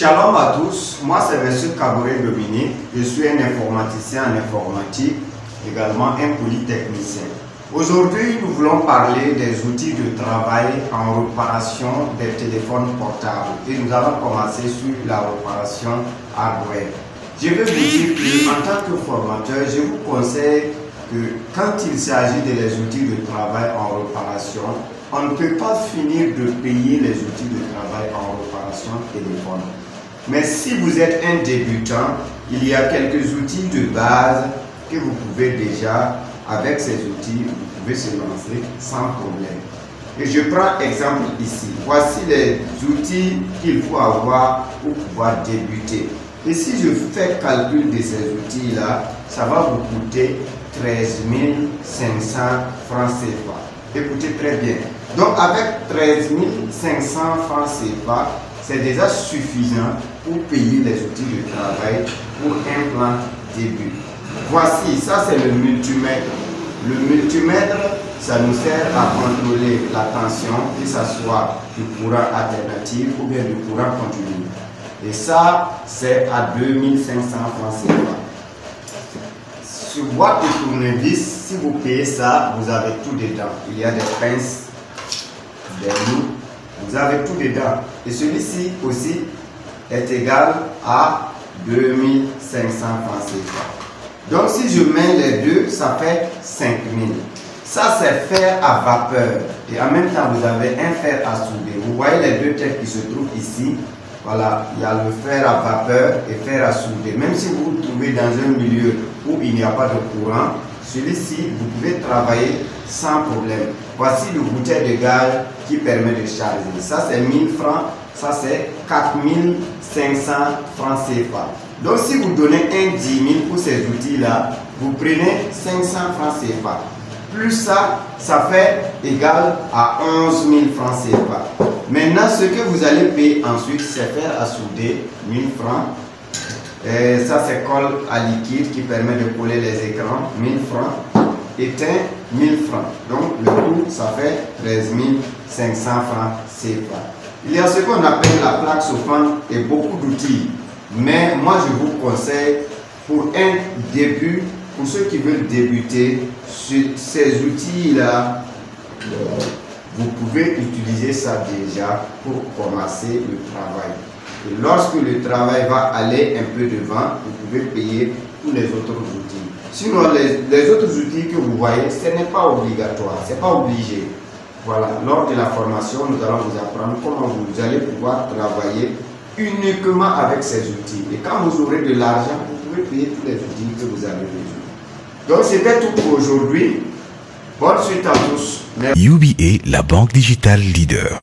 Shalom à tous, moi c'est M. Kaboré Dominique, je suis un informaticien en informatique, également un polytechnicien. Aujourd'hui, nous voulons parler des outils de travail en réparation des téléphones portables et nous allons commencer sur la réparation hardware. Je vais vous dire qu'en tant que formateur, je vous conseille que quand il s'agit des outils de travail en réparation, on ne peut pas finir de payer les outils de travail en réparation téléphone. Mais si vous êtes un débutant, il y a quelques outils de base que vous pouvez déjà, avec ces outils, vous pouvez se lancer sans problème. Et je prends exemple ici. Voici les outils qu'il faut avoir pour pouvoir débuter. Et si je fais calcul de ces outils-là, ça va vous coûter 13 500 francs CFA. Écoutez très bien. Donc avec 13 500 francs CFA, c'est déjà suffisant pour payer les outils de travail pour un plan début. Voici, ça c'est le multimètre. Le multimètre, ça nous sert à contrôler la tension, que ce soit du courant alternatif ou bien du courant continu. Et ça, c'est à 2500 francs CFA. Sur boîte de tournevis, si vous payez ça, vous avez tout dedans. Il y a des pinces, des loups, vous avez tout dedans. Et celui-ci aussi est égal à 2500 francs CFA. Donc si je mets les deux, ça fait 5000. Ça c'est fer à vapeur. Et en même temps, vous avez un fer à souder. Vous voyez les deux têtes qui se trouvent ici. Voilà, il y a le fer à vapeur et fer à souder. Même si vous vous trouvez dans un milieu où il n'y a pas de courant, celui-ci, vous pouvez travailler sans problème. Voici le bouteille de gaz qui permet de charger. Ça, c'est 1000 francs. Ça, c'est 4500 francs CFA. Donc, si vous donnez un 10 000 pour ces outils-là, vous prenez 500 francs CFA. Plus ça, ça fait égal à 11 000 francs CFA. Maintenant, ce que vous allez payer ensuite, c'est faire à souder 1000 francs. Et ça, c'est colle à liquide qui permet de coller les écrans, 1000 francs. Éteint, 1000 francs. Donc, le coût, ça fait 13 500 francs CFA. Il y a ce qu'on appelle la plaque chauffante et beaucoup d'outils. Mais moi, je vous conseille, pour un début, pour ceux qui veulent débuter, ces outils-là, vous pouvez utiliser ça déjà pour commencer le travail. Et lorsque le travail va aller un peu devant, vous pouvez payer tous les autres outils. Sinon, les autres outils que vous voyez, ce n'est pas obligatoire, ce n'est pas obligé. Voilà, lors de la formation, nous allons vous apprendre comment vous allez pouvoir travailler uniquement avec ces outils. Et quand vous aurez de l'argent, vous pouvez payer tous les outils que vous avez besoin. Donc, c'était tout pour aujourd'hui. Bonne suite à tous. Merci. UBA, la banque digitale leader.